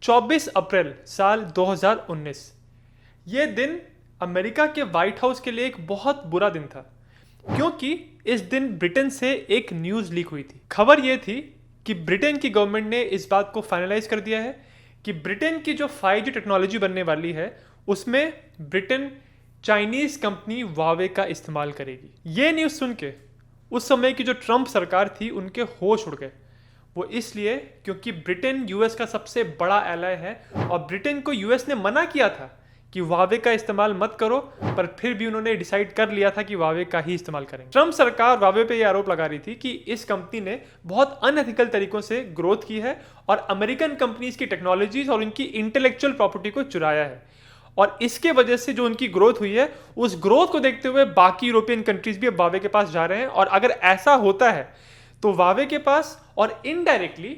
24 अप्रैल साल 2019। ये दिन अमेरिका के वाइट हाउस के लिए एक बहुत बुरा दिन था, क्योंकि इस दिन ब्रिटेन से एक न्यूज़ लीक हुई थी। खबर ये थी कि ब्रिटेन की गवर्नमेंट ने इस बात को फाइनलाइज कर दिया है कि ब्रिटेन की जो 5G टेक्नोलॉजी बनने वाली है उसमें ब्रिटेन चाइनीज़ कंपनी वावे का इस्तेमाल करेगी। ये न्यूज़ सुन के उस समय की जो ट्रंप सरकार थी उनके होश उड़ गए। वो इसलिए क्योंकि ब्रिटेन यूएस का सबसे बड़ा एलाय है और ब्रिटेन को यूएस ने मना किया था कि वावे का इस्तेमाल मत करो, पर फिर भी उन्होंने डिसाइड कर लिया था कि वावे का ही इस्तेमाल करेंगे। ट्रंप सरकार वावे पे ये आरोप लगा रही थी कि इस कंपनी ने बहुत अनएथिकल तरीकों से ग्रोथ की है और अमेरिकन कंपनीज की टेक्नोलॉजीज और उनकी इंटेलेक्चुअल प्रॉपर्टी को चुराया है, और इसके वजह से जो उनकी ग्रोथ हुई है उस ग्रोथ को देखते हुए बाकी यूरोपियन कंट्रीज भी अब वावे के पास जा रहे हैं। और अगर ऐसा होता है तो वावे के पास और इनडायरेक्टली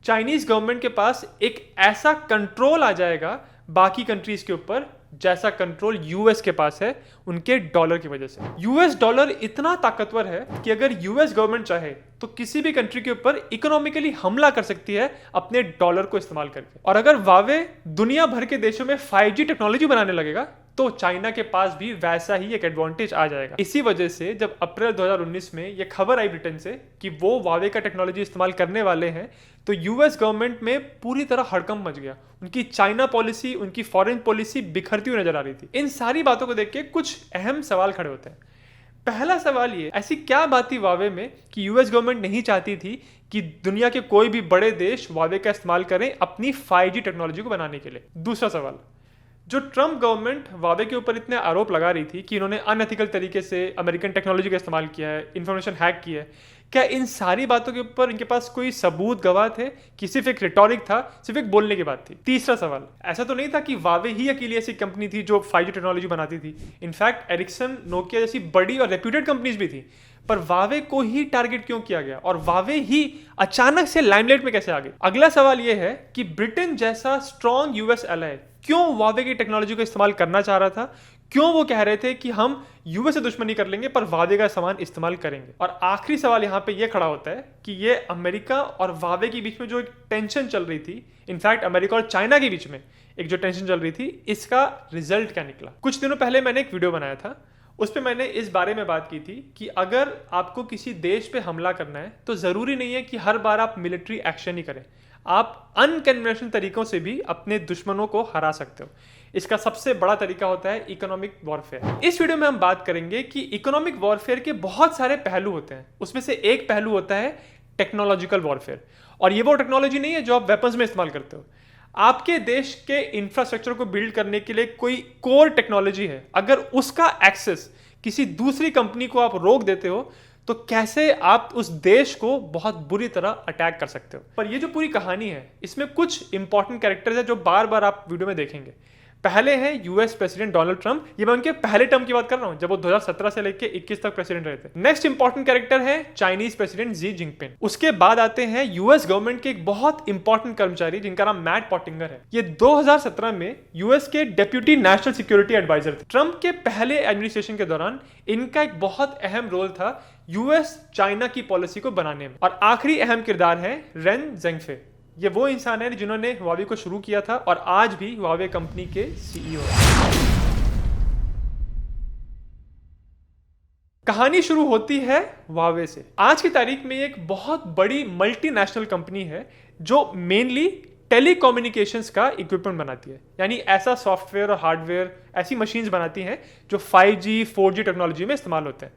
चाइनीज गवर्नमेंट के पास एक ऐसा कंट्रोल आ जाएगा बाकी कंट्रीज के ऊपर जैसा कंट्रोल यूएस के पास है उनके डॉलर की वजह से। यूएस डॉलर इतना ताकतवर है कि अगर यूएस गवर्नमेंट चाहे तो किसी भी कंट्री के ऊपर इकोनॉमिकली हमला कर सकती है अपने डॉलर को इस्तेमाल करके। और अगर वावे दुनिया भर के देशों में 5G टेक्नोलॉजी बनाने लगेगा तो चाइना के पास भी वैसा ही एक एडवांटेज आ जाएगा। इसी वजह से जब अप्रैल 2019 में यह खबर आई ब्रिटेन से कि वो वावे का टेक्नोलॉजी इस्तेमाल करने वाले हैं, तो यूएस गवर्नमेंट में पूरी तरह हड़कंप मच गया। उनकी चाइना पॉलिसी, उनकी फॉरेन पॉलिसी बिखरती हुई नजर आ रही थी। इन सारी बातों को देख के कुछ अहम सवाल खड़े होते हैं। पहला सवाल ये, ऐसी क्या बात थी वावे में कि यूएस गवर्नमेंट नहीं चाहती थी कि दुनिया के कोई भी बड़े देश वावे का इस्तेमाल करें अपनी 5G टेक्नोलॉजी को बनाने के लिए। दूसरा सवाल, जो ट्रंप गवर्नमेंट वावे के ऊपर इतने आरोप लगा रही थी कि इन्होंने अनएथिकल तरीके से अमेरिकन टेक्नोलॉजी का इस्तेमाल किया है, इंफॉर्मेशन हैक की है, क्या इन सारी बातों के ऊपर इनके पास कोई सबूत गवाह थे कि सिर्फ एक रिटोरिक था, सिर्फ एक बोलने की बात थी? तीसरा सवाल, ऐसा तो नहीं था कि वावे ही अकेली ऐसी कंपनी थी जो 5G टेक्नोलॉजी बनाती थी। इनफैक्ट एरिक्सन, नोकिया जैसी बड़ी और रेप्यूटेड कंपनीज भी थी, पर वावे को ही टारगेट क्यों किया गया और वावे ही अचानक से लाइमलाइट में कैसे आ गई? अगला सवाल यह है कि ब्रिटेन जैसा स्ट्रॉन्ग यूएस एलाय क्यों वावे की टेक्नोलॉजी को इस्तेमाल करना चाह रहा था? क्यों वो कह रहे थे कि हम यूएस से दुश्मनी कर लेंगे पर वावे का सामान इस्तेमाल करेंगे? और आखिरी सवाल यहां पे ये खड़ा होता है कि ये अमेरिका और वावे के बीच में जो एक टेंशन चल रही थी, इनफैक्ट अमेरिका और चाइना के बीच में एक जो टेंशन चल रही थी, इसका रिजल्ट क्या निकला? कुछ दिनों पहले मैंने एक वीडियो बनाया था, उस पर मैंने इस बारे में बात की थी कि अगर आपको किसी देश पे हमला करना है तो जरूरी नहीं है कि हर बार आप मिलिट्री एक्शन ही करें, आप अनकन्वेंशनल तरीकों से भी अपने दुश्मनों को हरा सकते हो। इसका सबसे बड़ा तरीका होता है इकोनॉमिक वॉरफेयर। इस वीडियो में हम बात करेंगे कि इकोनॉमिक वॉरफेयर के बहुत सारे पहलू होते हैं, उसमें से एक पहलू होता है टेक्नोलॉजिकल वॉरफेयर। और ये वो टेक्नोलॉजी नहीं है जो आप वेपन्स में इस्तेमाल करते हो। आपके देश के इंफ्रास्ट्रक्चर को बिल्ड करने के लिए कोई कोर टेक्नोलॉजी है, अगर उसका एक्सेस किसी दूसरी कंपनी को आप रोक देते हो तो कैसे आप उस देश को बहुत बुरी तरह अटैक कर सकते हो। पर ये जो पूरी कहानी है इसमें कुछ इंपॉर्टेंट कैरेक्टर्स है जो बार बार आप वीडियो में देखेंगे। पहले हैं यूएस प्रेसिडेंट डोनाल्ड ट्रंप, ये मैं उनके पहले टर्म की बात कर रहा हूं जब वो 2017 से लेकर 21 तक प्रेसिडेंट रहे थे। नेक्स्ट इंपॉर्टेंट कैरेक्टर है चाइनीज प्रेसिडेंट जी जिनपिंग। उसके बाद आते हैं यूएस गवर्नमेंट के एक बहुत इंपॉर्टेंट कर्मचारी जिनका नाम मैट पॉटिंगर है। ये 2017 में यूएस के डेप्यूटी नेशनल सिक्योरिटी एडवाइजर थे। ट्रंप के पहले एडमिनिस्ट्रेशन के दौरान इनका एक बहुत अहम रोल था यूएस चाइना की पॉलिसी को बनाने में। और आखिरी अहम किरदार है रेन जेंगफे। ये वो इंसान है जिन्होंने हुआवे को शुरू किया था और आज भी हुआवे कंपनी के सीईओ हैं। कहानी शुरू होती है हुआवे से। आज की तारीख में एक बहुत बड़ी मल्टीनेशनल कंपनी है जो मेनली टेलीकम्युनिकेशंस का इक्विपमेंट बनाती है, यानी ऐसा सॉफ्टवेयर और हार्डवेयर, ऐसी मशीन्स बनाती हैं जो 5G 4G टेक्नोलॉजी में इस्तेमाल होते हैं।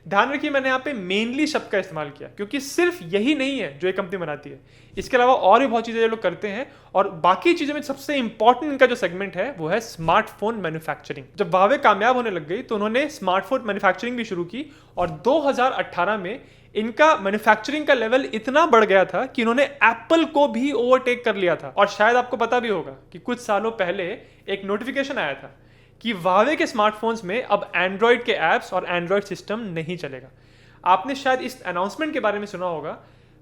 ध्यान रखिए मैंने यहाँ पे मेनली शब्द का इस्तेमाल किया क्योंकि सिर्फ यही नहीं है जो ये कंपनी बनाती है, इसके अलावा और भी बहुत चीज़ें ये लोग करते हैं। और बाकी चीज़ों में सबसे इंपॉर्टेंट इनका जो सेगमेंट है वो है स्मार्टफोन मैन्युफैक्चरिंग। जब वावे कामयाब होने लग गई तो उन्होंने स्मार्टफोन मैन्युफैक्चरिंग भी शुरू की और 2018 में इनका मैन्युफैक्चरिंग का लेवल इतना बढ़ गया था कि इन्होंने एप्पल को भी ओवरटेक कर लिया था। और शायद आपको पता भी होगा कि कुछ सालों पहले एक नोटिफिकेशन आया था कि वावे के स्मार्टफोन्स में अब एंड्रॉयड के ऐप्स और एंड्रॉयड सिस्टम नहीं चलेगा। आपने शायद इस अनाउंसमेंट के बारे में सुना होगा,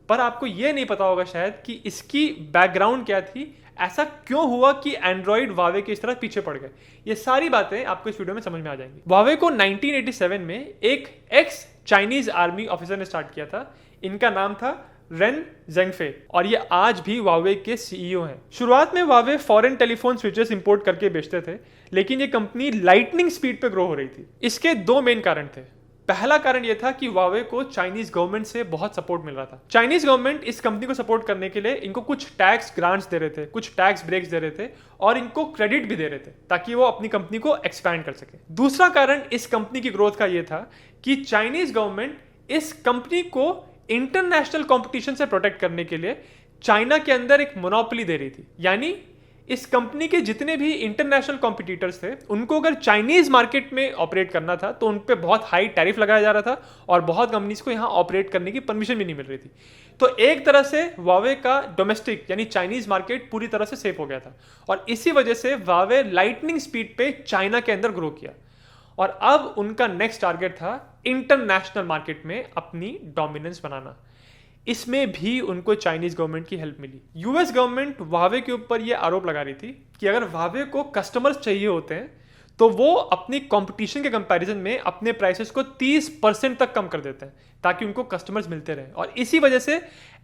पर आपको यह नहीं पता होगा शायद कि इसकी बैकग्राउंड क्या थी, ऐसा क्यों हुआ कि एंड्रॉयड वावे के इस तरह पीछे पड़ गए। ये सारी बातें आपको इस वीडियो में समझ में आ जाएंगी। वावे को 1987 में एक एक्स चाइनीज आर्मी ऑफिसर ने स्टार्ट किया था। इनका नाम था रेन जेंगफे, और ये आज भी वावे के सीईओ हैं। शुरुआत में Huawei foreign telephone switches import करके बेचते थे, लेकिन ये कंपनी लाइटनिंग स्पीड पे ग्रो हो रही थी। इसके दो मेन कारण थे। पहला कारण यह था कि वावे को चाइनीज गवर्नमेंट से बहुत सपोर्ट मिल रहा था। चाइनीज गवर्नमेंट इस कंपनी को सपोर्ट करने के लिए इनको कुछ टैक्स ग्रांट्स दे रहे थे, कुछ टैक्स ब्रेक्स दे रहे थे, और इनको क्रेडिट भी दे रहे थे ताकि वो अपनी कंपनी को एक्सपैंड कर सके। दूसरा कारण इस कंपनी की ग्रोथ का यह था कि चाइनीज गवर्नमेंट इस कंपनी को इंटरनेशनल कंपटीशन से प्रोटेक्ट करने के लिए चाइना के अंदर एक मोनोपोली दे रही थी। यानी इस कंपनी के जितने भी इंटरनेशनल कॉम्पिटिटर्स थे, उनको अगर चाइनीज मार्केट में ऑपरेट करना था तो उन पे बहुत हाई टैरिफ लगाया जा रहा था और बहुत कंपनीज को यहां ऑपरेट करने की परमिशन भी नहीं मिल रही थी। तो एक तरह से वावे का डोमेस्टिक यानी चाइनीज मार्केट पूरी तरह से सेफ हो गया था, और इसी वजह से वावे लाइटनिंग स्पीड पे चाइना के अंदर ग्रो किया। और अब उनका नेक्स्ट टारगेट था इंटरनेशनल मार्केट में अपनी डोमिनेंस बनाना। इसमें भी उनको चाइनीज गवर्नमेंट की हेल्प मिली। यूएस गवर्नमेंट वावे के ऊपर यह आरोप लगा रही थी कि अगर वावे को कस्टमर्स चाहिए होते हैं तो वो अपनी कंपटीशन के कंपैरिजन में अपने प्राइसेस को 30% तक कम कर देते हैं ताकि उनको कस्टमर्स मिलते रहे। और इसी वजह से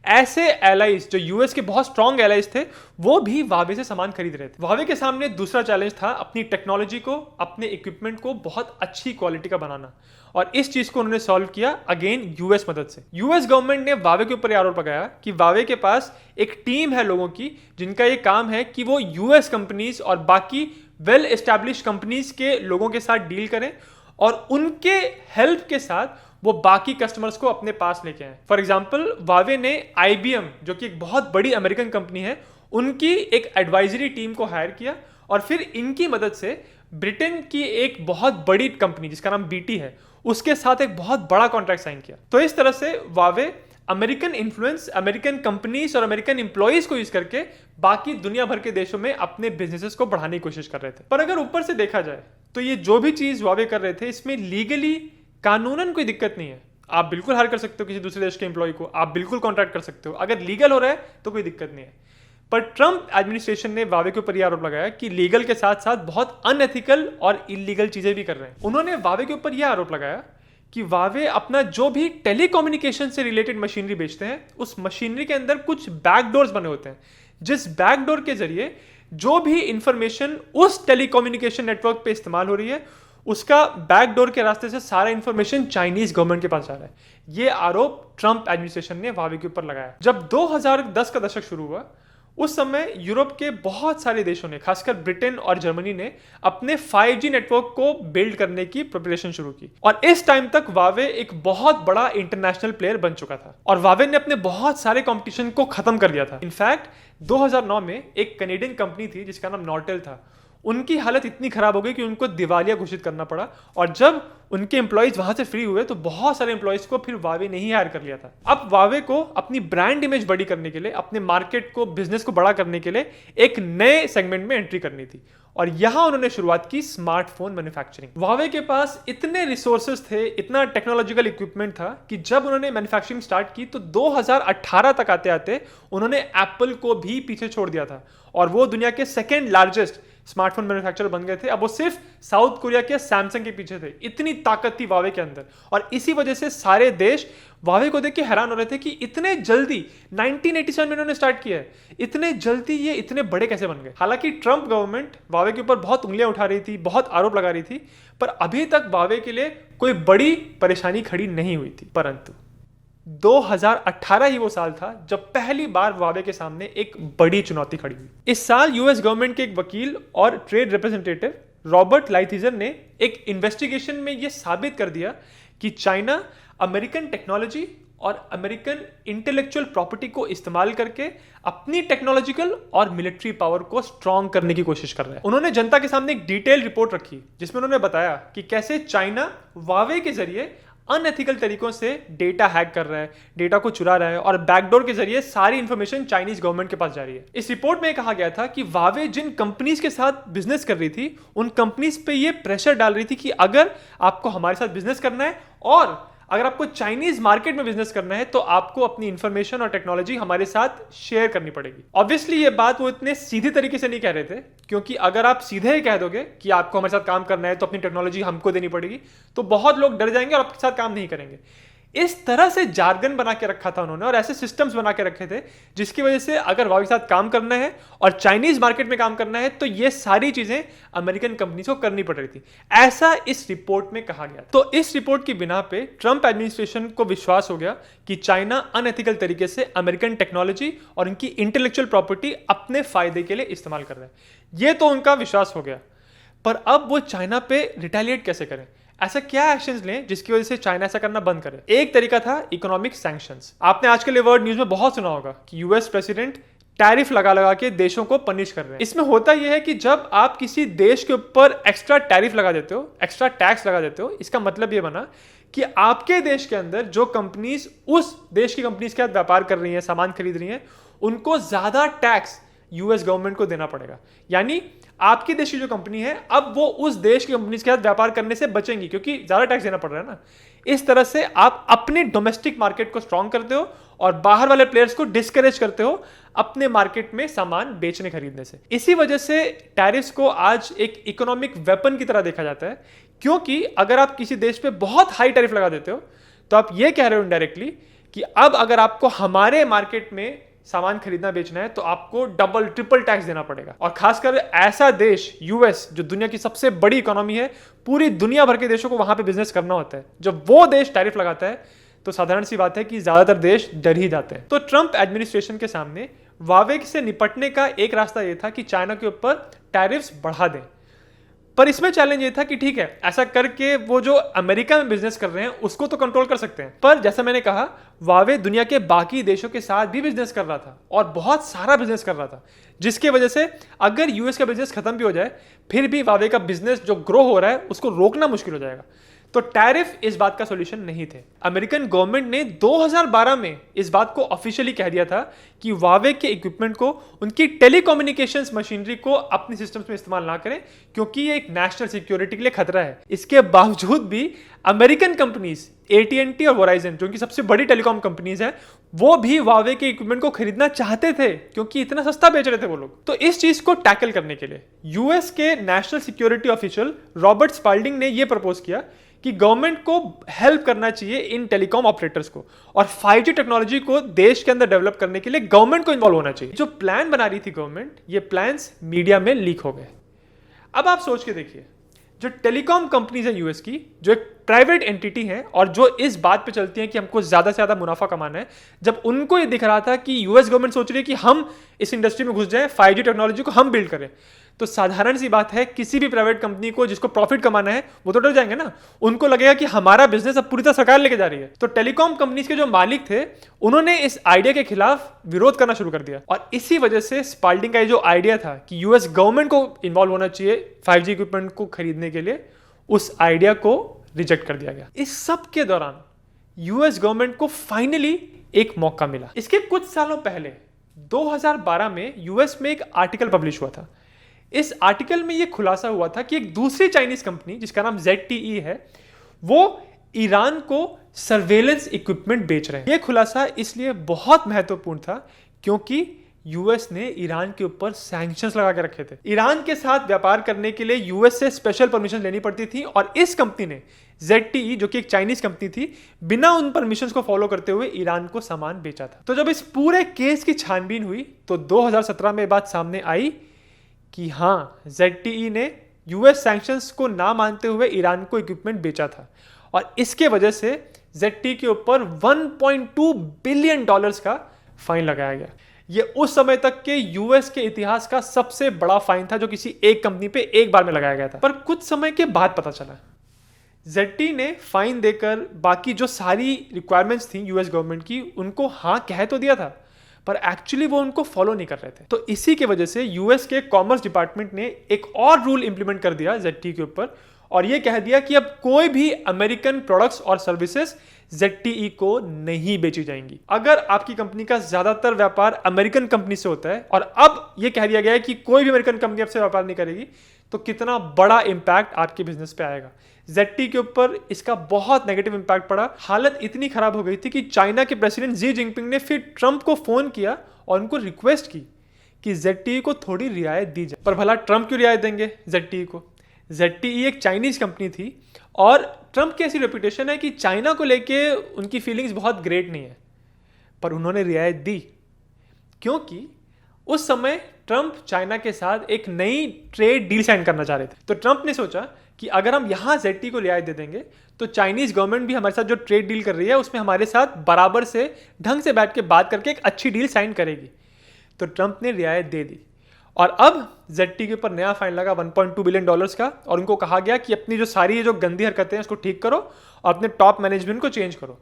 ऐसे एलाइज जो यूएस के बहुत स्ट्रॉन्ग एलाइज थे, वो भी वावे से सामान खरीद रहे थे। वावे के सामने दूसरा चैलेंज था अपनी टेक्नोलॉजी को, अपने इक्विपमेंट को बहुत अच्छी क्वालिटी का बनाना, और इस चीज को उन्होंने सॉल्व किया अगेन यूएस मदद से। यूएस गवर्नमेंट ने वावे के ऊपर आरोप लगाया कि वावे के पास एक टीम है लोगों की जिनका ये काम है कि वो यूएस कंपनीज और बाकी वेल एस्टैब्लिश कंपनीज के लोगों के साथ डील करें और उनके हेल्प के साथ वो बाकी कस्टमर्स को अपने पास लेके आए। फॉर एग्जाम्पल, वावे ने IBM, जो कि एक बहुत बड़ी अमेरिकन कंपनी है, उनकी एक एडवाइजरी टीम को हायर किया और फिर इनकी मदद से ब्रिटेन की एक बहुत बड़ी कंपनी जिसका नाम BT है, उसके साथ एक बहुत बड़ा कॉन्ट्रैक्ट साइन किया। तो इस तरह से Huawei American influence, American companies और अमेरिकन एम्प्लॉइज को यूज करके बाकी दुनिया भर के देशों में अपने बिजनेसेस को बढ़ाने की कोशिश कर रहे थे। पर अगर ऊपर से देखा जाए तो ये जो भी चीज वावे कर रहे थे, इसमें लीगली कानूनन कोई दिक्कत नहीं है। आप बिल्कुल हायर कर सकते हो किसी दूसरे देश के एम्प्लॉय को, आप बिल्कुल कॉन्ट्रैक्ट कर सकते हो, अगर लीगल हो रहा है तो कोई दिक्कत नहीं है। पर ट्रंप एडमिनिस्ट्रेशन ने वावे के ऊपर यह आरोप लगाया कि लीगल के साथ साथ बहुत अनएथिकल और इलीगल चीजें भी कर रहे हैं। उन्होंने वावे के ऊपर यह आरोप लगाया कि वावे अपना जो भी टेलीकम्युनिकेशन से रिलेटेड मशीनरी बेचते हैं, उस मशीनरी के अंदर कुछ बैकडोर्स बने होते हैं, जिस बैकडोर के जरिए जो भी इंफॉर्मेशन उस टेलीकम्युनिकेशन नेटवर्क पे इस्तेमाल हो रही है, उसका बैकडोर के रास्ते से सारा इंफॉर्मेशन चाइनीज गवर्नमेंट के पास जा रहा है। ये आरोप ट्रंप एडमिनिस्ट्रेशन ने वावे के ऊपर लगाया। जब 2010 का दशक शुरू हुआ, उस समय यूरोप के बहुत सारे देशों ने, खासकर ब्रिटेन और जर्मनी ने, अपने 5G नेटवर्क को बिल्ड करने की प्रिपरेशन शुरू की। और इस टाइम तक वावे एक बहुत बड़ा इंटरनेशनल प्लेयर बन चुका था और वावे ने अपने बहुत सारे कंपटीशन को खत्म कर दिया था। इनफैक्ट 2009 में एक कनेडियन कंपनी थी जिसका नाम नॉर्टेल था, उनकी हालत इतनी खराब हो गई कि उनको दिवालिया घोषित करना पड़ा, और जब उनके एम्प्लॉइज वहां से फ्री हुए तो बहुत सारे एम्प्लॉइज को फिर वावे ने ही हायर कर लिया था। अब वावे को अपनी ब्रांड इमेज बड़ी करने के लिए, अपने मार्केट को, बिजनेस को बड़ा करने के लिए एक नए सेगमेंट में एंट्री करनी थी, और यहां उन्होंने शुरुआत की स्मार्टफोन मैन्युफैक्चरिंग। वावे के पास इतने रिसोर्सेज थे, इतना टेक्नोलॉजिकल इक्विपमेंट था कि जब उन्होंने मैन्युफैक्चरिंग स्टार्ट की तो 2018 तक आते आते उन्होंने एप्पल को भी पीछे छोड़ दिया था, और वो दुनिया के सेकेंड लार्जेस्ट स्मार्टफोन मैन्युफैक्चरर बन गए थे। अब वो सिर्फ साउथ कोरिया के सैमसंग के पीछे थे। इतनी ताकत थी वावे के अंदर, और इसी वजह से सारे देश वावे को देख के हैरान हो रहे थे कि इतने जल्दी 1987 में इन्होंने स्टार्ट किया है, इतने जल्दी ये इतने बड़े कैसे बन गए। हालांकि ट्रंप गवर्नमेंट वावे के ऊपर बहुत उंगलियां उठा रही थी, बहुत आरोप लगा रही थी, पर अभी तक वावे के लिए कोई बड़ी परेशानी खड़ी नहीं हुई थी। परंतु 2018 ही वो साल था जब पहली बार वावे के सामने एक बड़ी चुनौती खड़ी हुई। इस साल यूएस गवर्नमेंट के एक वकील और ट्रेड रिप्रेजेंटेटिव रॉबर्ट लाइथिजर ने एक इन्वेस्टिगेशन में यह साबित कर दिया कि चाइना अमेरिकन टेक्नोलॉजी और अमेरिकन इंटेलेक्चुअल प्रॉपर्टी को इस्तेमाल करके अपनी टेक्नोलॉजिकल और मिलिट्री पावर को स्ट्रॉन्ग करने की कोशिश कर रहा है। उन्होंने जनता के सामने एक डिटेल रिपोर्ट रखी जिसमें उन्होंने बताया कि कैसे चाइना वावे के जरिए अनएथिकल तरीकों से डेटा हैक कर रहा है, डेटा को चुरा रहा है, और बैकडोर के जरिए सारी इंफॉर्मेशन चाइनीज गवर्नमेंट के पास जा रही है। इस रिपोर्ट में कहा गया था कि वावे जिन कंपनीज के साथ बिजनेस कर रही थी, उन कंपनीज पे ये प्रेशर डाल रही थी कि अगर आपको हमारे साथ बिजनेस करना है और अगर आपको चाइनीज मार्केट में बिजनेस करना है तो आपको अपनी इंफॉर्मेशन और टेक्नोलॉजी हमारे साथ शेयर करनी पड़ेगी। ऑब्वियसली ये बात वो इतने सीधे तरीके से नहीं कह रहे थे, क्योंकि अगर आप सीधे ही कह दोगे कि आपको हमारे साथ काम करना है तो अपनी टेक्नोलॉजी हमको देनी पड़ेगी, तो बहुत लोग डर जाएंगे और आपके साथ काम नहीं करेंगे। इस तरह से जार्गन बना के रखा था उन्होंने और ऐसे सिस्टम्स बना के रखे थे जिसकी वजह से अगर वावे के साथ काम करना है और चाइनीज मार्केट में काम करना है तो ये सारी चीजें अमेरिकन कंपनीज को करनी पड़ रही थी, ऐसा इस रिपोर्ट में कहा गया। तो इस रिपोर्ट की बिना पे ट्रंप एडमिनिस्ट्रेशन को विश्वास हो गया कि चाइना अनएथिकल तरीके से अमेरिकन टेक्नोलॉजी और इनकी इंटेलेक्चुअल प्रॉपर्टी अपने फायदे के लिए इस्तेमाल कर रहे हैं। ये तो उनका विश्वास हो गया, पर अब वो चाइना पे रिटेलिएट कैसे करें, ऐसा क्या एक्शंस लें जिसकी वजह से चाइना ऐसा करना बंद करे। एक तरीका था इकोनॉमिक सैंक्शंस। आपने आजकल ये वर्ड न्यूज में बहुत सुना होगा कि यूएस प्रेसिडेंट टैरिफ लगा लगा के देशों को पनिश कर रहे हैं। इसमें होता यह है कि जब आप किसी देश के ऊपर एक्स्ट्रा टैरिफ लगा देते हो, एक्स्ट्रा टैक्स लगा देते हो, इसका मतलब ये बना कि आपके देश के अंदर जो कंपनीज उस देश की कंपनीज के साथ व्यापार कर रही हैं, सामान खरीद रही हैं, उनको ज्यादा टैक्स यूएस गवर्नमेंट को देना पड़ेगा। यानी आपकी देश की जो कंपनी है अब वो उस देश की कंपनी के साथ व्यापार करने से बचेंगी क्योंकि ज्यादा टैक्स देना पड़ रहा है ना। इस तरह से आप अपने डोमेस्टिक मार्केट को स्ट्रांग करते हो और बाहर वाले प्लेयर्स को डिस्करेज करते हो अपने मार्केट में सामान बेचने खरीदने से। इसी वजह से टैरिफ्स को आज एक इकोनॉमिक वेपन की तरह देखा जाता है, क्योंकि अगर आप किसी देश पे बहुत हाई टैरिफ लगा देते हो तो आप ये कह रहे हो इनडायरेक्टली कि अब अगर आपको हमारे मार्केट में सामान खरीदना बेचना है तो आपको डबल ट्रिपल टैक्स देना पड़ेगा। और खासकर ऐसा देश यूएस जो दुनिया की सबसे बड़ी इकोनॉमी है, पूरी दुनिया भर के देशों को वहां पे बिजनेस करना होता है, जब वो देश टैरिफ लगाता है तो साधारण सी बात है कि ज्यादातर देश डर ही जाते हैं। तो ट्रंप एडमिनिस्ट्रेशन के सामने वावे से निपटने का एक रास्ता यह था कि चाइना के ऊपर टैरिफ्स बढ़ा दें, पर इसमें चैलेंज ये था कि ठीक है ऐसा करके वो जो अमेरिका में बिजनेस कर रहे हैं उसको तो कंट्रोल कर सकते हैं, पर जैसा मैंने कहा वावे दुनिया के बाकी देशों के साथ भी बिजनेस कर रहा था और बहुत सारा बिजनेस कर रहा था, जिसकी वजह से अगर यूएस का बिजनेस खत्म भी हो जाए फिर भी वावे का बिजनेस जो ग्रो हो रहा है उसको रोकना मुश्किल हो जाएगा। तो टैरिफ इस बात का सॉल्यूशन नहीं थे। अमेरिकन गवर्नमेंट ने 2012 में इस बात को ऑफिशियली कह दिया था कि वावे के इक्विपमेंट को, उनकी टेलीकम्युनिकेशंस मशीनरी को अपने सिस्टम्स में इस्तेमाल ना करें क्योंकि ये एक नेशनल सिक्योरिटी के लिए खतरा है। इसके बावजूद भी अमेरिकन कंपनीज AT&T और वोराइजन जो कि सबसे बड़ी टेलीकॉम कंपनीज है वो भी वावे के इक्विपमेंट को खरीदना चाहते थे क्योंकि इतना सस्ता बेच रहे थे वो लोग। तो इस चीज को टैकल करने के लिए यूएस के national security official Robert Spalding ने यह प्रपोज किया कि गवर्नमेंट को हेल्प करना चाहिए इन टेलीकॉम ऑपरेटर्स को और 5G टेक्नोलॉजी को देश के अंदर डेवलप करने के लिए गवर्नमेंट को इन्वॉल्व होना चाहिए। जो प्लान बना रही थी गवर्नमेंट, ये प्लान्स मीडिया में लीक हो गए। अब आप सोच के देखिए, जो टेलीकॉम कंपनीज है यूएस की, जो एक प्राइवेट एंटिटी है और जो इस बात पे चलती है कि हमको ज्यादा से ज्यादा मुनाफा कमाना है, जब उनको ये दिख रहा था कि यूएस गवर्नमेंट सोच रही है कि हम इस इंडस्ट्री में घुस जाएं, 5G टेक्नोलॉजी को हम बिल्ड करें, तो साधारण सी बात है किसी भी प्राइवेट कंपनी को जिसको प्रॉफिट कमाना है वो तो डर जाएंगे ना। उनको लगेगा कि हमारा बिजनेस अब पूरी तरह सरकार लेके जा रही है। तो टेलीकॉम कंपनीज के जो मालिक थे उन्होंने इस आइडिया के खिलाफ विरोध करना शुरू कर दिया और इसी वजह से स्पाल्डिंग का जो आइडिया था कि यूएस गवर्नमेंट को इन्वॉल्व होना चाहिए 5G इक्विपमेंट को खरीदने के लिए, उस आइडिया को रिजेक्ट कर दिया गया। इस सब के दौरान यूएस गवर्नमेंट को फाइनली एक मौका मिला। इसके कुछ सालों पहले 2012 में यूएस में एक आर्टिकल पब्लिश हुआ था। इस आर्टिकल में यह खुलासा हुआ था कि एक दूसरी चाइनीज कंपनी जिसका नाम ZTE है वो ईरान को सर्वेलेंस इक्विपमेंट बेच रहे हैं। यह खुलासा इसलिए बहुत महत्वपूर्ण था क्योंकि यूएस ने ईरान के ऊपर सैंक्शंस लगा के रखे थे। ईरान के साथ व्यापार करने के लिए यूएस से स्पेशल परमिशन लेनी पड़ती थी और इस कंपनी ने ZTE जो कि एक चाइनीज कंपनी थी, बिना उन परमिशंस को फॉलो करते हुए ईरान को सामान बेचा था। तो जब इस पूरे केस की छानबीन हुई तो 2017 में बात सामने आई कि हाँ, ZTE ने यूएस सैंक्शंस को ना मानते हुए ईरान को इक्विपमेंट बेचा था और इसके वजह से ZTE के ऊपर $1.2 बिलियन का फाइन लगाया गया। यह उस समय तक के यूएस के इतिहास का सबसे बड़ा फाइन था जो किसी एक कंपनी पे एक बार में लगाया गया था। पर कुछ समय के बाद पता चला ZTE ने फाइन देकर बाकी जो सारी रिक्वायरमेंट्स थी यूएस गवर्नमेंट की उनको हाँ कह तो दिया था, पर एक्चुअली वो उनको फॉलो नहीं कर रहे थे। तो इसी की वजह से यूएस के कॉमर्स डिपार्टमेंट ने एक और रूल इंप्लीमेंट कर दिया ZTE के ऊपर और ये कह दिया कि अब कोई भी अमेरिकन प्रोडक्ट्स और सर्विसेज ZTE को नहीं बेची जाएंगी। अगर आपकी कंपनी का ज्यादातर व्यापार अमेरिकन कंपनी से होता है और अब ये कह दिया गया है कि कोई भी अमेरिकन कंपनी आपसे व्यापार नहीं करेगी, तो कितना बड़ा इंपैक्ट आपके बिजनेस पे आएगा। ZTE के ऊपर इसका बहुत नेगेटिव इंपैक्ट पड़ा। हालत इतनी खराब हो गई थी कि चाइना के प्रेसिडेंट जी जिनपिंग ने फिर ट्रंप को फोन किया और उनको रिक्वेस्ट की कि ZTE को थोड़ी रियायत दी जाए। पर भला ट्रंप क्यों रियायत देंगे ZTE को? ZTE एक चाइनीज कंपनी थी और ट्रंप की ऐसी रेपुटेशन है कि चाइना को लेके उनकी फीलिंग्स बहुत ग्रेट नहीं है, पर उन्होंने रियायत दी क्योंकि उस समय ट्रंप चाइना के साथ एक नई ट्रेड डील साइन करना चाह रहे थे। तो ट्रंप ने सोचा कि अगर हम यहां ZT को रियायत दे देंगे तो चाइनीज गवर्नमेंट भी हमारे साथ जो ट्रेड डील कर रही है उसमें हमारे साथ बराबर से ढंग से बैठ के बात करके एक अच्छी डील साइन करेगी। तो ट्रंप ने रियायत दे दी और अब ZT के ऊपर नया फाइन लगा $1.2 बिलियन का, और उनको कहा गया कि अपनी जो सारी जो गंदी हरकतें हैं उसको ठीक करो और अपने टॉप मैनेजमेंट को चेंज करो।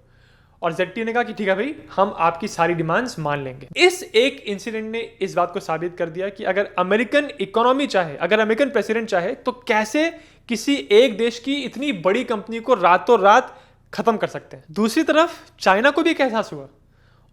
और ZT ने कहा कि ठीक है भाई, हम आपकी सारी डिमांड्स मान लेंगे। इस एक इंसिडेंट ने इस बात को साबित कर दिया कि अगर अमेरिकन इकोनॉमी चाहे, अगर अमेरिकन प्रेसिडेंट चाहे, तो कैसे किसी एक देश की इतनी बड़ी कंपनी को रातों रात खत्म कर सकते हैं। दूसरी तरफ चाइना को भी एक एहसास हुआ।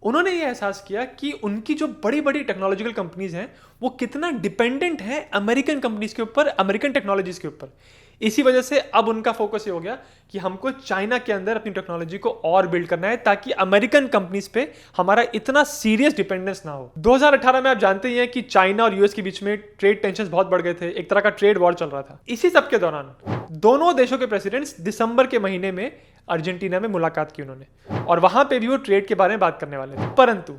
उन्होंने ये एहसास किया कि उनकी जो बड़ी बड़ी टेक्नोलॉजिकल कंपनीज हैं वो कितना डिपेंडेंट है अमेरिकन कंपनीज के ऊपर, अमेरिकन टेक्नोलॉजीज के ऊपर। इसी वजह से अब उनका फोकस ये हो गया कि हमको चाइना के अंदर अपनी टेक्नोलॉजी को और बिल्ड करना है ताकि अमेरिकन कंपनीज पे हमारा इतना सीरियस डिपेंडेंस ना हो। 2018 में आप जानते ही हैं कि चाइना और यूएस के बीच में ट्रेड टेंशन बहुत बढ़ गए थे, एक तरह का ट्रेड वॉर चल रहा था। इसी सब के दौरान दोनों देशों के प्रेसिडेंट्स दिसंबर के महीने में अर्जेंटीना में मुलाकात की उन्होंने, और वहां पे भी वो ट्रेड के बारे में बात करने वाले थे। परंतु